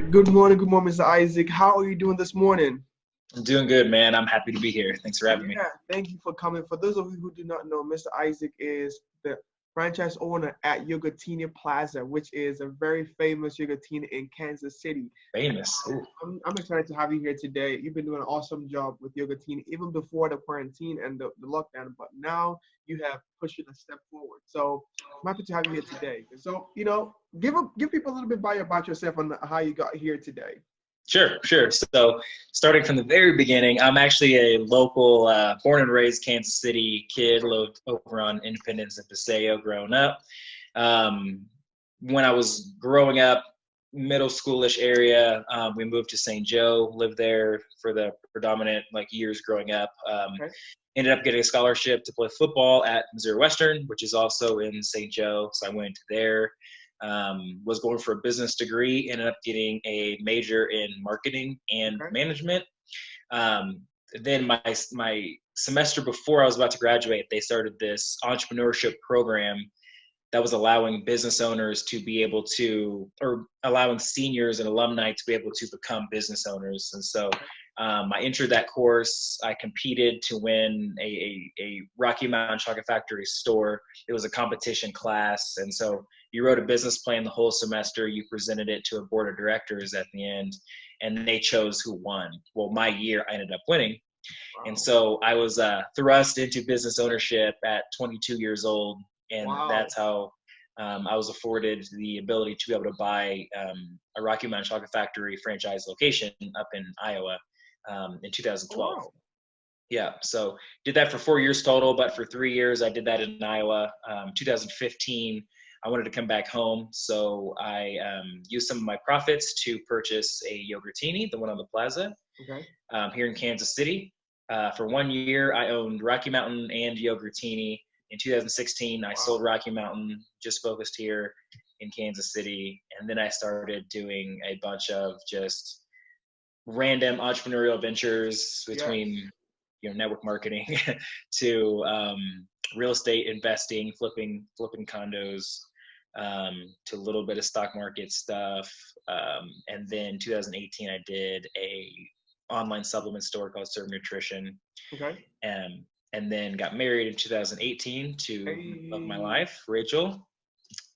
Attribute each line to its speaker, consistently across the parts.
Speaker 1: right. Good morning, Mr. Isaac. How are you doing this morning?
Speaker 2: I'm doing good, man. I'm happy to be here. Thanks for having me.
Speaker 1: Yeah, thank you for coming. For those of you who do not know, Mr. Isaac is the franchise owner at Yogurtini Plaza, which is a very famous yogurtini in Kansas City.
Speaker 2: Famous.
Speaker 1: I'm excited to have you here today. You've been doing an awesome job with Yogurtini even before the quarantine and the lockdown, but now you have pushed it a step forward. So I'm happy to have you here today. So, give people a little bit about yourself and how you got here today.
Speaker 2: Sure. So starting from the very beginning, I'm actually a local, born and raised Kansas City kid, lived over on Independence and Paseo growing up. When I was growing up, middle schoolish area, we moved to St. Joe, lived there for the predominant years growing up. Ended up getting a scholarship to play football at Missouri Western, which is also in St. Joe. So I went there. Was going for a business degree, ended up getting a major in marketing and management. Then my semester before I was about to graduate, they started this entrepreneurship program that was allowing business owners to be able to, or allowing seniors and alumni to be able to become business owners. And so I entered that course. I competed to win a Rocky Mountain Chocolate Factory store. It was a competition class. And so you wrote a business plan the whole semester. You presented it to a board of directors at the end, and they chose who won. Well, my year, I ended up winning. Wow. And so I was thrust into business ownership at 22 years old. And that's how I was afforded the ability to be able to buy a Rocky Mountain Chocolate Factory franchise location up in Iowa in 2012. Wow. Yeah, so did that for 4 years total, but for 3 years I did that in Iowa. 2015, I wanted to come back home, so I used some of my profits to purchase a Yogurtini, the one on the plaza, here in Kansas City. For 1 year, I owned Rocky Mountain and Yogurtini. In 2016, I sold Rocky Mountain, just focused here in Kansas City. And then I started doing a bunch of just random entrepreneurial ventures between network marketing to real estate investing, flipping condos, to a little bit of stock market stuff. And then 2018, I did a online supplement store called Serve Nutrition. And then got married in 2018 to love my life, Rachel.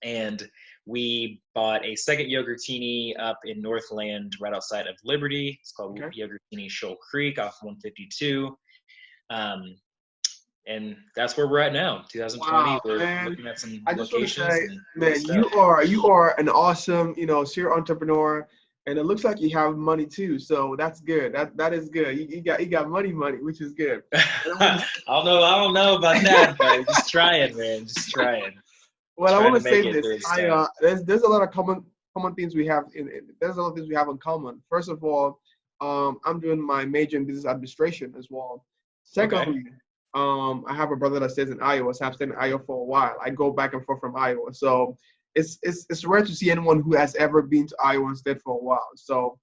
Speaker 2: And we bought a second Yogurtini up in Northland right outside of Liberty. It's called Yogurtini Shoal Creek off 152. And that's where we're at now, 2020. We're looking at some locations.
Speaker 1: You are an awesome, serial entrepreneur. And it looks like you have money too, so that's good. That is good. You got money, which is good.
Speaker 2: I don't know about that, but just trying, man. Just trying.
Speaker 1: Well, I want to say this. There's a lot of common things we have there's a lot of things we have in common. First of all, I'm doing my major in business administration as well. Secondly, I have a brother that stays in Iowa, so I've stayed in Iowa for a while. I go back and forth from Iowa, so it's rare to see anyone who has ever been to Iowa and stayed for a while. So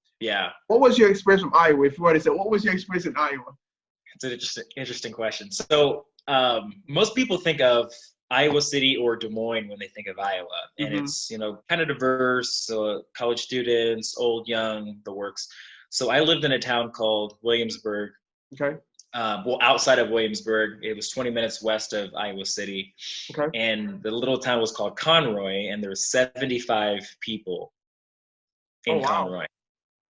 Speaker 1: what was your experience from Iowa? If you were to say, what was your experience in Iowa?
Speaker 2: It's an interesting question. So most people think of Iowa City or Des Moines when they think of Iowa, and it's kind of diverse, college students, old, young, the works. So I lived in a town called Williamsburg. Outside of Williamsburg, it was 20 minutes west of Iowa City. And the little town was called Conroy, and there were 75 people in Conroy.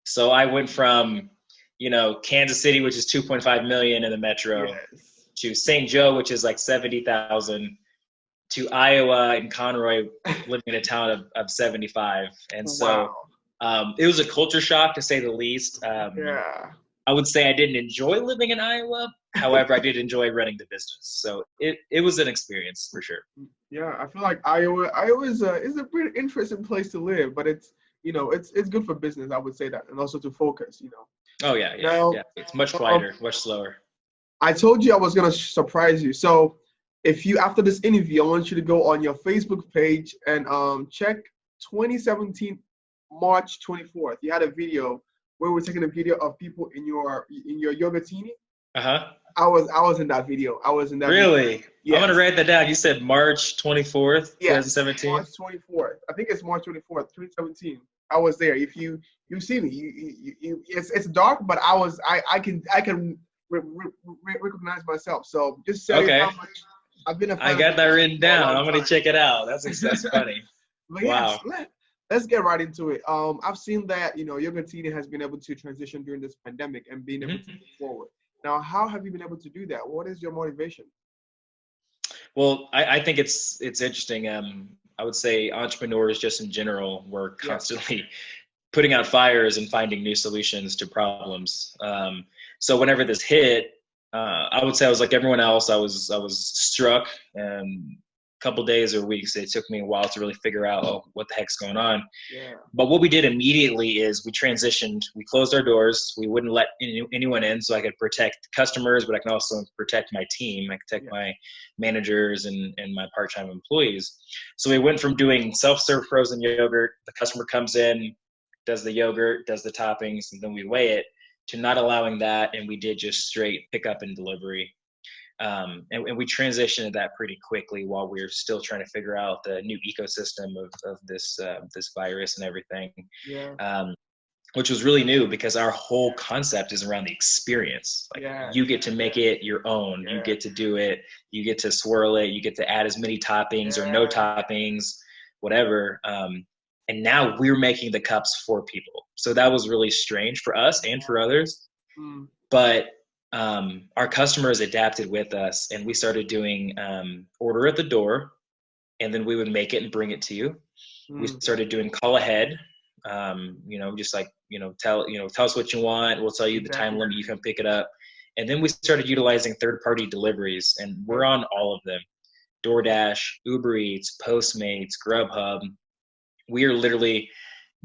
Speaker 2: So I went from, Kansas City, which is 2.5 million in the metro, to St. Joe, which is like 70,000, to Iowa and Conroy, living in a town of 75. And so it was a culture shock, to say the least. I would say I didn't enjoy living in Iowa. However, I did enjoy running the business. So it was an experience for sure.
Speaker 1: Yeah, I feel like Iowa is a pretty interesting place to live, but it's good for business. I would say that, and also to focus.
Speaker 2: Oh yeah. It's much quieter, much slower.
Speaker 1: I told you I was gonna surprise you. So if you, after this interview, I want you to go on your Facebook page and check 2017 March 24th. You had a video where we're taking a video of people in your Yogurtini. I was in that video. I was in that
Speaker 2: Really?
Speaker 1: video. Yes.
Speaker 2: I'm gonna write that down. You said March 24th,
Speaker 1: Yes,
Speaker 2: 2017.
Speaker 1: March 24th. I think it's March 24th, 2017. I was there. If you see me, it's dark, but I can recognize myself. So just say how much I've been a fan.
Speaker 2: I got that written down. I'm gonna check it out. That's funny.
Speaker 1: But
Speaker 2: wow.
Speaker 1: Yes, let's get right into it. I've seen that Yogurtini has been able to transition during this pandemic and being able to move forward. Now, how have you been able to do that? What is your motivation?
Speaker 2: Well, I think it's interesting. I would say entrepreneurs just in general were constantly putting out fires and finding new solutions to problems. So whenever this hit, I would say I was like everyone else. I was struck, and a couple days or weeks, it took me a while to really figure out what the heck's going on.
Speaker 1: Yeah.
Speaker 2: But what we did immediately is we transitioned. We closed our doors. We wouldn't let anyone in, so I could protect customers, but I can also protect my team. I could protect my managers and my part-time employees. So we went from doing self-serve frozen yogurt. The customer comes in, does the yogurt, does the toppings, and then we weigh it, to not allowing that, and we did just straight pickup and delivery. And we transitioned that pretty quickly while we were still trying to figure out the new ecosystem of this virus and everything. Which was really new because our whole concept is around the experience. Like you get to make it your own. You get to do it. You get to swirl it. You get to add as many toppings or no toppings, whatever. And now we're making the cups for people. So that was really strange for us and for others. But our customers adapted with us, and we started doing order at the door, and then we would make it and bring it to you. We started doing call ahead. Just like, tell us what you want. We'll tell you the time limit, you can pick it up. And then we started utilizing third-party deliveries, and we're on all of them. DoorDash, Uber Eats, Postmates, Grubhub. We are literally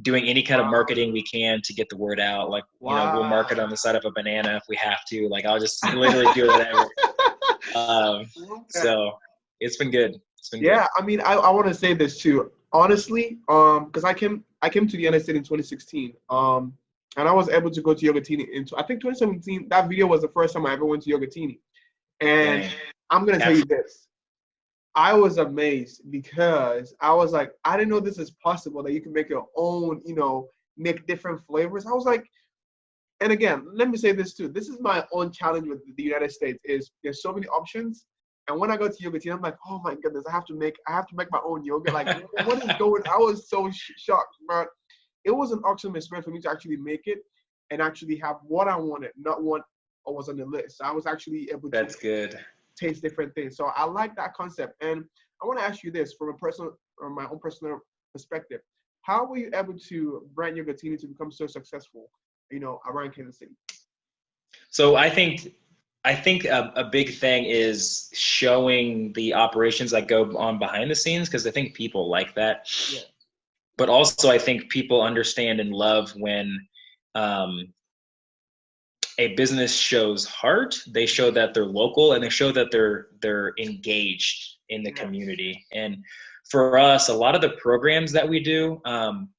Speaker 2: doing any kind of marketing we can to get the word out. Like, we'll market on the side of a banana if we have to. Like, I'll just literally do whatever. So it's been good.
Speaker 1: Good. I mean, I want to say this too. Honestly, because I came to the United States in 2016, and I was able to go to Yogurtini I think 2017. That video was the first time I ever went to Yogurtini, and I'm gonna tell you this. I was amazed because I was like, I didn't know this is possible, that you can make your own, make different flavors. I was like, and again, let me say this too. This is my own challenge with the United States is there's so many options. And when I go to Yogurtini, I'm like, oh my goodness, I have to make my own yogurt. Like, what is going on? I was so shocked, but it was an awesome experience for me to actually make it and actually have what I wanted, not what was on the list. I was actually able to taste different things. So I like that concept. And I want to ask you this from my own personal perspective. How were you able to brand Yogurtini to become so successful, around Kansas City?
Speaker 2: So I think a big thing is showing the operations that go on behind the scenes, because I think people like that. Yeah. But also I think people understand and love when a business shows heart. They show that they're local, and they show that they're engaged in the community. And for us, a lot of the programs that we do,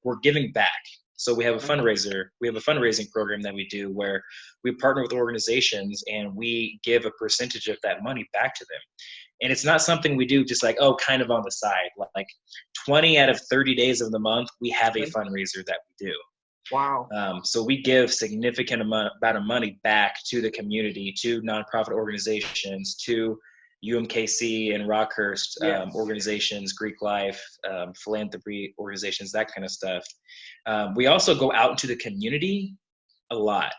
Speaker 2: we're giving back. So we have a fundraiser. We have a fundraising program that we do where we partner with organizations and we give a percentage of that money back to them. And it's not something we do just like, kind of on the side. Like 20 out of 30 days of the month, we have a fundraiser that we do.
Speaker 1: Wow.
Speaker 2: So we give significant amount of money back to the community, to nonprofit organizations, to UMKC and Rockhurst organizations, Greek Life, philanthropy organizations, that kind of stuff. We also go out into the community a lot.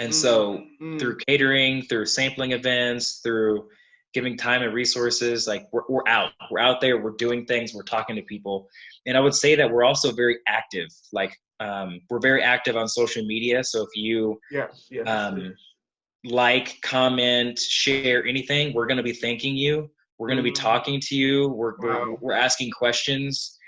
Speaker 2: So through catering, through sampling events, through giving time and resources, like we're out there, we're doing things, we're talking to people. And I would say that we're also very active. Like we're very active on social media. So if you like, comment, share anything, we're going to be thanking you. We're going to be talking to you. We're asking questions.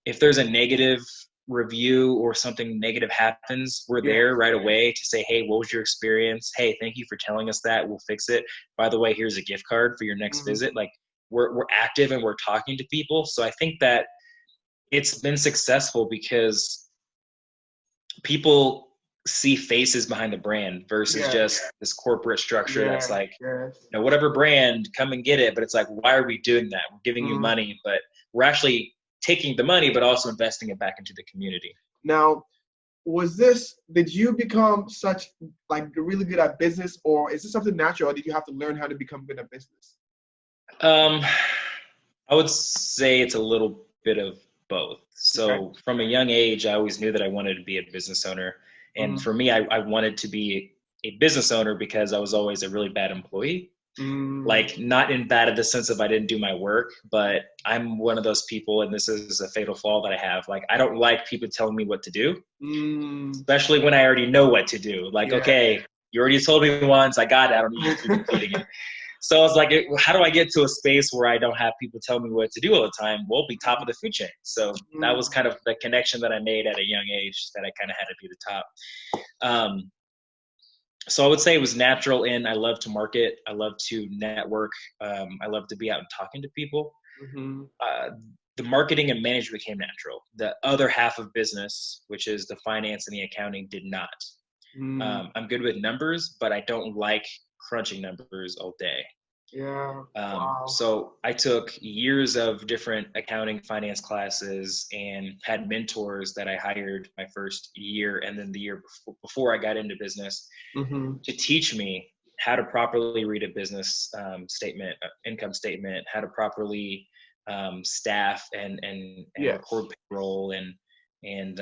Speaker 2: If there's a negative review or something negative happens, we're there right away to say, hey, what was your experience? Hey, thank you for telling us that. We'll fix it. By the way, here's a gift card for your next visit. Like we're active and we're talking to people. So I think that it's been successful because people see faces behind the brand versus just this corporate structure that's like, whatever brand, come and get it. But it's like, why are we doing that? We're giving you money, but we're actually taking the money, but also investing it back into the community.
Speaker 1: Now, did you become such like really good at business, or is this something natural, or did you have to learn how to become good at business?
Speaker 2: I would say it's a little bit of both. So from a young age, I always knew that I wanted to be a business owner. And for me, I wanted to be a business owner because I was always a really bad employee. Like, not in bad in the sense of I didn't do my work, but I'm one of those people, and this is a fatal flaw that I have. Like, I don't like people telling me what to do, especially when I already know what to do. Like, okay, you already told me once, I got it, I don't need to keep repeating it. So I was like, how do I get to a space where I don't have people tell me what to do all the time? Well, be top of the food chain. So that was kind of the connection that I made at a young age, that I kind of had to be the top. So I would say it was natural, and I love to market. I love to network. I love to be out and talking to people. The marketing and management came natural. The other half of business, which is the finance and the accounting, did not. I'm good with numbers, but I don't like crunching numbers all day. So I took years of different accounting, finance classes, and had mentors that I hired my first year and then the year before I got into business to teach me how to properly read a business statement, income statement, how to properly staff and record payroll and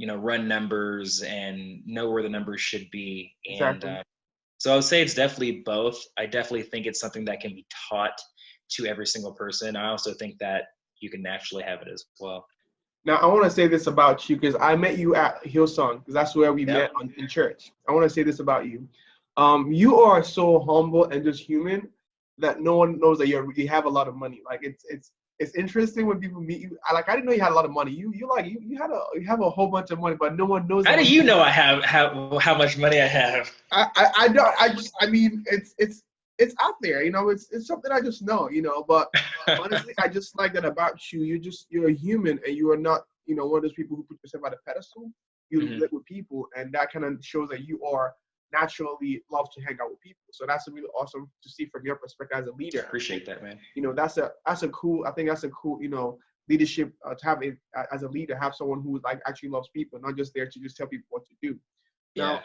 Speaker 2: run numbers and know where the numbers should be. And so I would say it's definitely both. I definitely think it's something that can be taught to every single person. I also think that you can naturally have it as well.
Speaker 1: Now, I want to say this about you, because I met you at Hillsong, because that's where we met in church. I want to say this about you. You are so humble and just human that no one knows that you have a lot of money. Like, it's interesting when people meet you. I didn't know you had a lot of money. You have a whole bunch of money, but no one knows.
Speaker 2: How do you know I have how much money I have?
Speaker 1: I don't. I mean, it's out there. It's something I just know. But honestly, I just like that about you. You're a human, and you are not one of those people who put yourself at a pedestal. You live with people, and that kind of shows that you are naturally love to hang out with people. So that's really awesome to see from your perspective as a leader.
Speaker 2: I appreciate that, man.
Speaker 1: That's a cool leadership to have it as a leader, have someone who actually loves people, not just there to just tell people what to do. Now,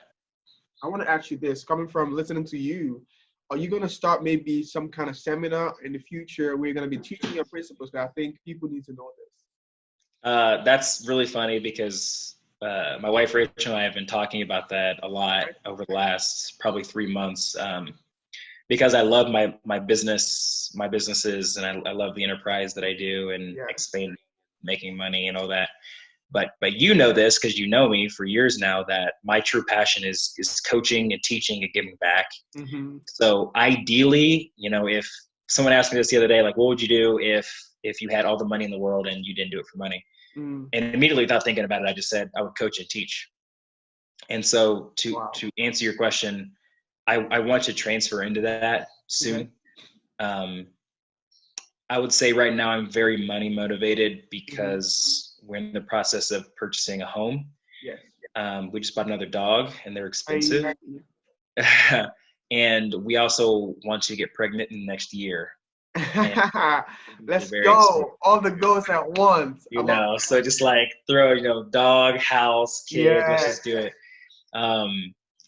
Speaker 1: I want to ask you this, coming from listening to you, are you going to start maybe some kind of seminar in the future where you're going to be teaching your principles? That I think people need to know this.
Speaker 2: That's really funny because my wife Rachel and I have been talking about that a lot over the last probably 3 months, because I love my businesses, and I love the enterprise that I do and expand, making money and all that. But you know this because you know me for years now, that my true passion is coaching and teaching and giving back. So ideally, if someone asked me this the other day, like, what would you do if you had all the money in the world and you didn't do it for money? And immediately, without thinking about it, I just said I would coach and teach. And so to answer your question, I want to transfer into that soon. I would say right now I'm very money motivated because we're in the process of purchasing a home. We just bought another dog, and they're expensive. And we also want to get pregnant in the next year.
Speaker 1: Let's go. All the goals at once.
Speaker 2: So just throw, dog, house, kid, let's just do it.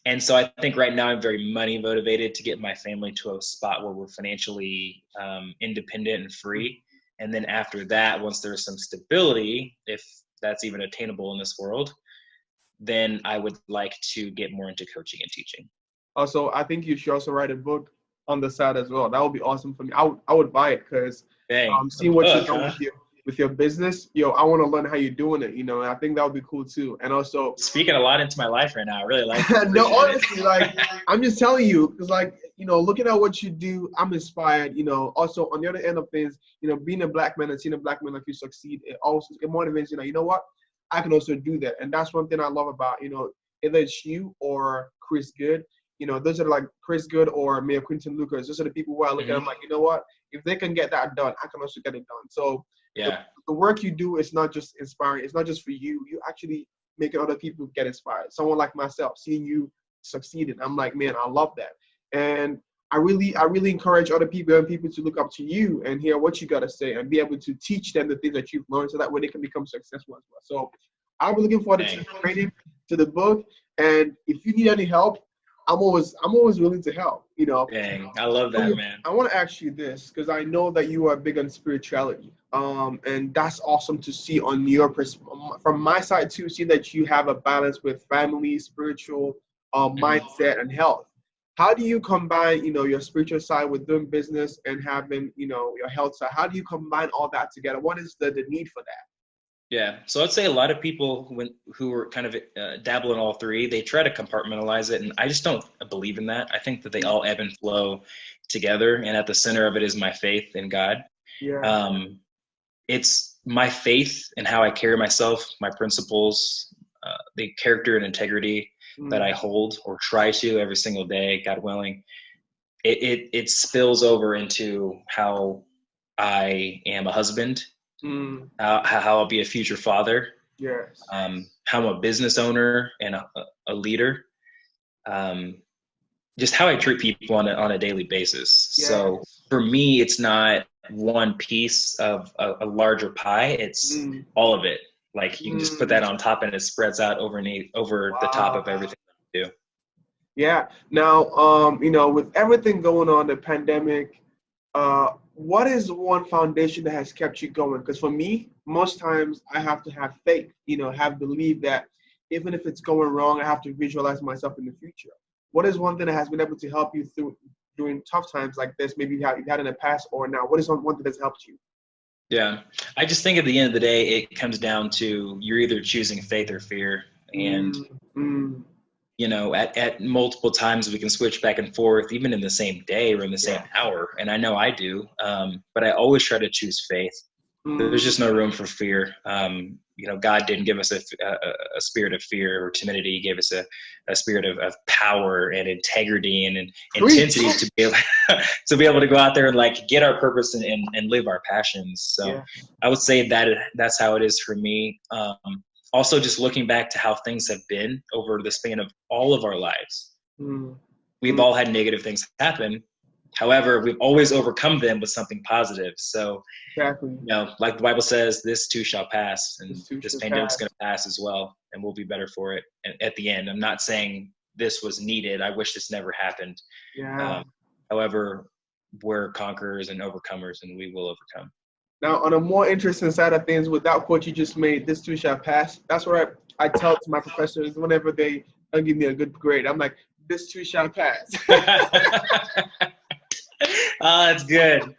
Speaker 2: And so I think right now I'm very money motivated to get my family to a spot where we're financially independent and free. And then after that, once there's some stability, if that's even attainable in this world, then I would like to get more into coaching and teaching.
Speaker 1: Also, I think you should also write a book on the side as well. That would be awesome for me. I would buy it because seeing what you're doing with your business, I want to learn how you're doing it, and I think that would be cool too. And also
Speaker 2: speaking a lot into my life right now. I really like it.
Speaker 1: No, honestly, I'm just telling you, because looking at what you do, I'm inspired. Also on the other end of things, being a black man and seeing a black man like you succeed, it motivates you know what, I can also do that. And that's one thing I love about, either it's you or Chris Good. Those are Chris Good or Mayor Quinton Lucas. Those are the people who I look at. I'm like, you know what? If they can get that done, I can also get it done. So the work you do is not just inspiring. It's not just for you. You actually making other people get inspired. Someone like myself, seeing you succeeding, I'm like, man, I love that. And I really encourage other people and people to look up to you and hear what you got to say and be able to teach them the things that you've learned so that way they can become successful as well. So I'll be looking forward to the training, to the book. And if you need any help, I'm always willing to help, you know.
Speaker 2: Dang, I love that, man.
Speaker 1: I want to ask you this because I know that you are big on spirituality. And that's awesome to see on your from my side too, see that you have a balance with family, spiritual, mindset and health. How do you combine, you know, your spiritual side with doing business and having, you know, your health side? How do you combine all that together? What is the need for that?
Speaker 2: Yeah, so I'd say a lot of people who are kind of dabble in all three, they try to compartmentalize it, and I just don't believe in that. I think that they all ebb and flow together, and at the center of it is my faith in God.
Speaker 1: Yeah.
Speaker 2: It's my faith and how I carry myself, my principles, the character and integrity that I hold or try to every single day, God willing. It spills over into how I am a husband. How I'll be a future father.
Speaker 1: Yes.
Speaker 2: How I'm a business owner and a leader. Just how I treat people on a daily basis. Yes. So for me, it's not one piece of a larger pie. It's all of it. Like you can just put that on top and it spreads out over the top of everything I do.
Speaker 1: Yeah. Now, you know, with everything going on, the pandemic, what is one foundation that has kept you going? Because for me, most times I have to have faith, you know, have belief that even if it's going wrong, I have to visualize myself in the future. What is one thing that has been able to help you through during tough times like this? Maybe you've had in the past or now. What is one thing that's helped you?
Speaker 2: Yeah, I just think at the end of the day, it comes down to you're either choosing faith or fear. And, you know, at multiple times we can switch back and forth, even in the same day or in the same hour. And I know I do, but I always try to choose faith. There's just no room for fear. You know, God didn't give us a spirit of fear or timidity. He gave us a spirit of power and integrity and intensity to be able to go out there and like get our purpose and live our passions. So I would say that's how it is for me. Also, just looking back to how things have been over the span of all of our lives. We've all had negative things happen. However, we've always overcome them with something positive. So, you know, like the Bible says, this too shall pass, and this pandemic's going to pass as well, and we'll be better for it at the end. I'm not saying this was needed. I wish this never happened. However, we're conquerors and overcomers, and we will overcome.
Speaker 1: Now, on a more interesting side of things, with that quote you just made, this too shall pass, that's what I tell to my professors whenever they don't give me a good grade. I'm like, this too shall pass.
Speaker 2: Oh, that's good.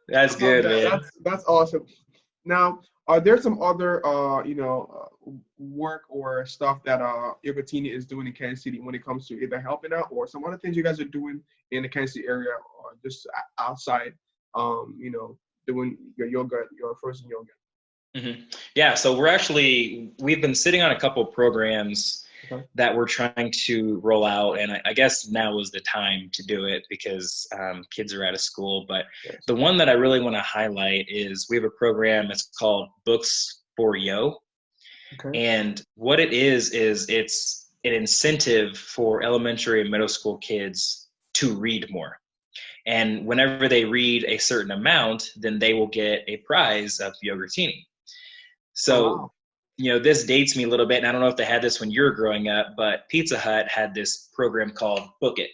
Speaker 2: That's good, man.
Speaker 1: That's awesome. Now, are there some other, you know, work or stuff that Yogurtini is doing in Kansas City when it comes to either helping out or some other things you guys are doing in the Kansas City area or just outside, you know, doing your yogurt, your frozen yogurt?
Speaker 2: Yeah, so we've been sitting on a couple of programs that we're trying to roll out, and I guess now is the time to do it because kids are out of school. But the one that I really want to highlight is we have a program. It's called Books for Yo, and what it is it's an incentive for elementary and middle school kids to read more. And whenever they read a certain amount, then they will get a prize of Yogurtini. So, you know, this dates me a little bit, and I don't know if they had this when you were growing up, but Pizza Hut had this program called Book It.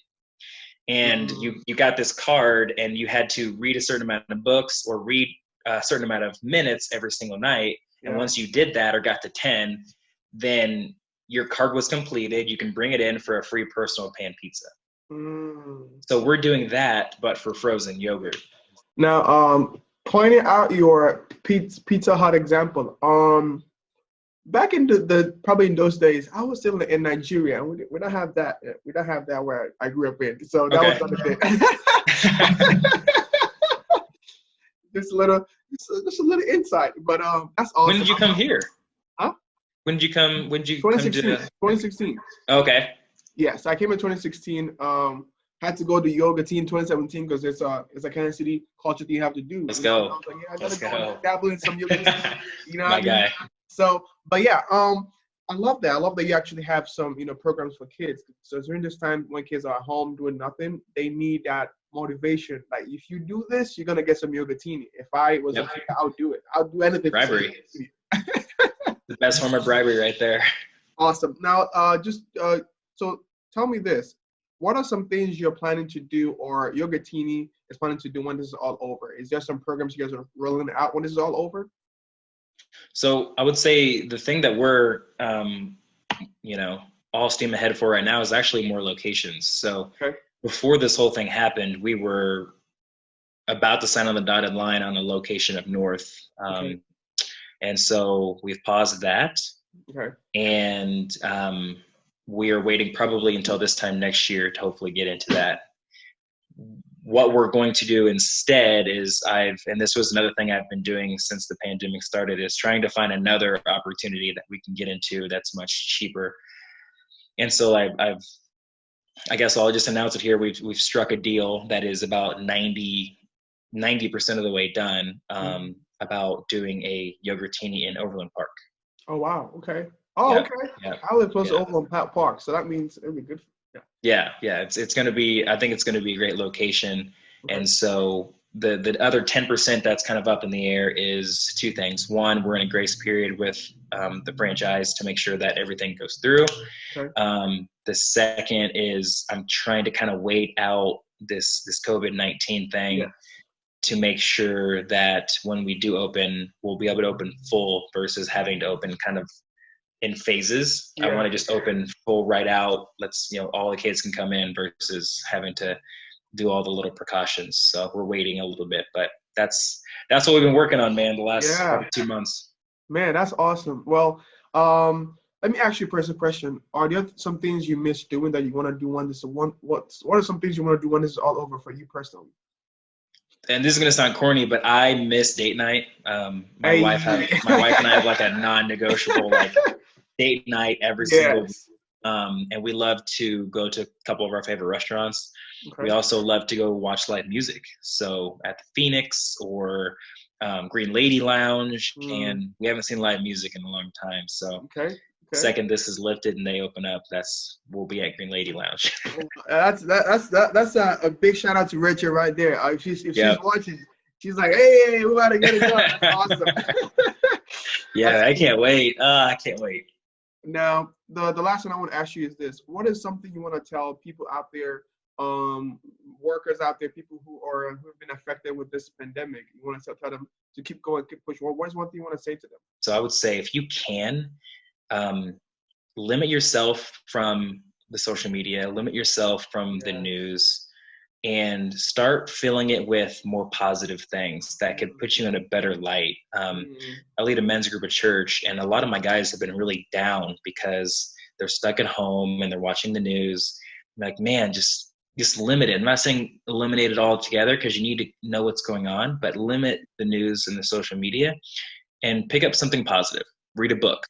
Speaker 2: And you got this card, and you had to read a certain amount of books or read a certain amount of minutes every single night. And once you did that or got to 10, then your card was completed. You can bring it in for a free personal pan pizza. So we're doing that, but for frozen yogurt.
Speaker 1: Now, pointing out your Pizza Hut example, back in the probably in those days, I was still in Nigeria. We don't have that. We don't have that where I grew up in. So that was not a thing. just a little insight, but that's awesome.
Speaker 2: When did you come here?
Speaker 1: Huh?
Speaker 2: When did you come?
Speaker 1: 2016.
Speaker 2: Okay.
Speaker 1: Yes, I came in 2016. Had to go to Yogurtini in 2017 because it's a Kansas City culture thing you have to do.
Speaker 2: Let's go.
Speaker 1: Let's go. Dabble in some Yogurtini. You know,
Speaker 2: my guy.
Speaker 1: So, but yeah, I love that. I love that you actually have some, programs for kids. So during this time when kids are at home doing nothing, they need that motivation. Like, if you do this, you're gonna get some yogurtini. If I was a kid, I'll do it. I'll do anything.
Speaker 2: Bribery. The best form of bribery right there.
Speaker 1: Awesome. Now, so tell me this. What are some things you're planning to do, or Yogurtini is planning to do when this is all over? Is there some programs you guys are rolling out when this is all over?
Speaker 2: So I would say the thing that we're, all steam ahead for right now is actually more locations. So before this whole thing happened, we were about to sign on the dotted line on a location up north. And so we've paused that. And we are waiting probably until this time next year to hopefully get into that. What we're going to do instead is and this was another thing I've been doing since the pandemic started, is trying to find another opportunity that we can get into that's much cheaper. And so I guess I'll just announce it here. We've struck a deal that is about 90% of the way done, about doing a Yogurtini in Overland Park.
Speaker 1: Oh, wow. Okay. Oh, okay. Yeah. I live close to Overland Park, so that means it'll be good.
Speaker 2: Yeah. It's going to be, I think it's going to be a great location. And so the other 10% that's kind of up in the air is two things. One, we're in a grace period with the franchise to make sure that everything goes through. The second is I'm trying to kind of wait out this COVID-19 thing to make sure that when we do open, we'll be able to open full versus having to open kind of in phases. I want to just open full right out. Let's, all the kids can come in versus having to do all the little precautions. So we're waiting a little bit, but that's what we've been working on, man, the last 2 months.
Speaker 1: Man, that's awesome. Well, let me ask you a personal question. Are there some things you miss doing that you want to do when this is what are some things you want to do when this is all over for you personally?
Speaker 2: And this is going to sound corny, but I miss date night. My wife and I have like a non-negotiable date night every single week. And we love to go to a couple of our favorite restaurants. We also love to go watch live music. So at the Phoenix or Green Lady Lounge, and we haven't seen live music in a long time. So second this is lifted and they open up, we'll be at Green Lady Lounge.
Speaker 1: That's a big shout out to Richard right there. If she's watching, she's like, hey, we gotta get it done. That's awesome.
Speaker 2: I can't wait. I can't wait.
Speaker 1: Now, the last one I want to ask you is this: what is something you want to tell people out there, workers out there, people who have been affected with this pandemic? You want to tell them to keep going, keep pushing. What is one thing you want to say to them?
Speaker 2: So I would say, if you can, limit yourself from the social media, limit yourself from the news, and start filling it with more positive things that could put you in a better light. I lead a men's group at church, and a lot of my guys have been really down because they're stuck at home and they're watching the news. I'm like, man, just limit it. I'm not saying eliminate it altogether, because you need to know what's going on, but limit the news and the social media and pick up something positive. Read a book.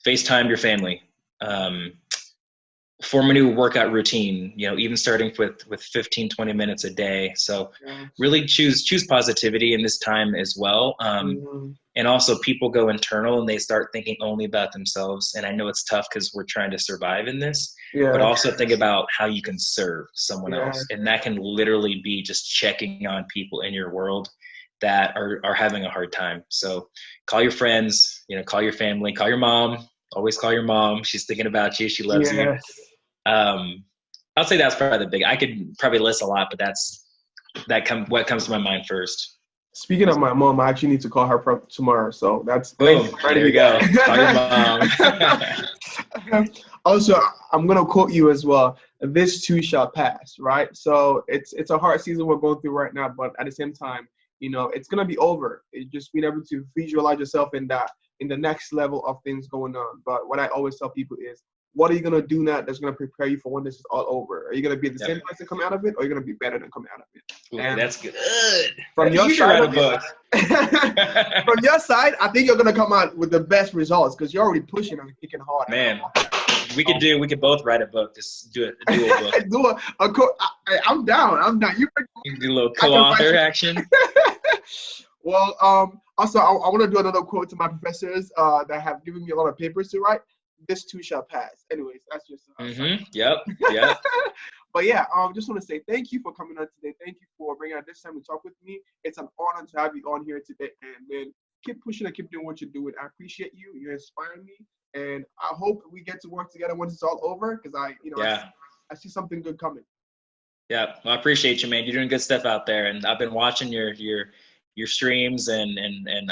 Speaker 2: FaceTime your family. Form a new workout routine, even starting with 15, 20 minutes a day. So really choose positivity in this time as well. And also, people go internal and they start thinking only about themselves. And I know it's tough because we're trying to survive in this, but also think about how you can serve someone else. And that can literally be just checking on people in your world that are having a hard time. So call your friends, call your family, call your mom. Always call your mom. She's thinking about you. She loves you. I'll say that's probably the big. I could probably list a lot, but what comes to my mind first.
Speaker 1: Speaking of my mom, I actually need to call her tomorrow. So that's
Speaker 2: boom. There you go. Call your mom.
Speaker 1: Also, I'm gonna quote you as well. This too shall pass, right? So it's a hard season we're going through right now, but at the same time, it's gonna be over. It's just being able to visualize yourself in the next level of things going on. But what I always tell people is, what are you going to do now that's going to prepare you for when this is all over? Are you going to be the same person coming out of it, or are you going to be better than coming out of it?
Speaker 2: Ooh, and that's good.
Speaker 1: From your side, from your side, I think you're going to come out with the best results because you're already pushing and kicking hard.
Speaker 2: Man, we could both write a book. Just do a book.
Speaker 1: I'm down. You
Speaker 2: can do a little co-author action.
Speaker 1: Well, Also, I want to do another quote to my professors that have given me a lot of papers to write. This too shall pass. Anyways, that's just.
Speaker 2: Yep.
Speaker 1: But yeah, just want to say thank you for coming on today. Thank you for bringing out this time to talk with me. It's an honor to have you on here today. And man, keep pushing and keep doing what you're doing. I appreciate you. You inspire me. And I hope we get to work together once it's all over, because I see something good coming.
Speaker 2: Yeah, well, I appreciate you, man. You're doing good stuff out there, and I've been watching your streams, and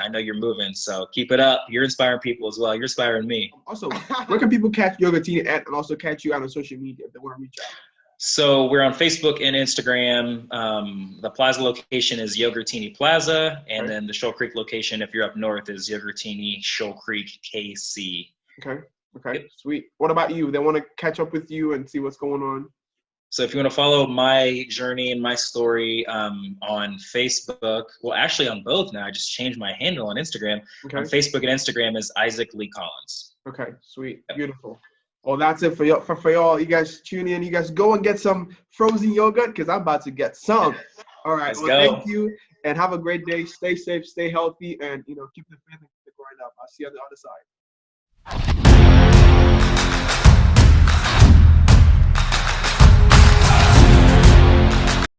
Speaker 2: I know you're moving. So keep it up. You're inspiring people as well. You're inspiring me.
Speaker 1: Also, where can people catch Yogurtini at, and also catch you out on social media if they want to reach out?
Speaker 2: So we're on Facebook and Instagram. The Plaza location is Yogurtini Plaza, and then the Shoal Creek location, if you're up north, is Yogurtini Shoal Creek KC.
Speaker 1: Okay. Yep. Sweet. What about you? They want to catch up with you and see what's going on?
Speaker 2: So if you want to follow my journey and my story on Facebook, well, actually on both now, I just changed my handle on Instagram. Okay. On Facebook and Instagram is Isaac Lee Collins.
Speaker 1: Okay, sweet. Yep. Beautiful. Well, that's it for y'all. You guys tune in. You guys go and get some frozen yogurt, because I'm about to get some. All right. Thank you, and have a great day. Stay safe, stay healthy, and keep the faith and keep the grind up. I'll see you on the other side.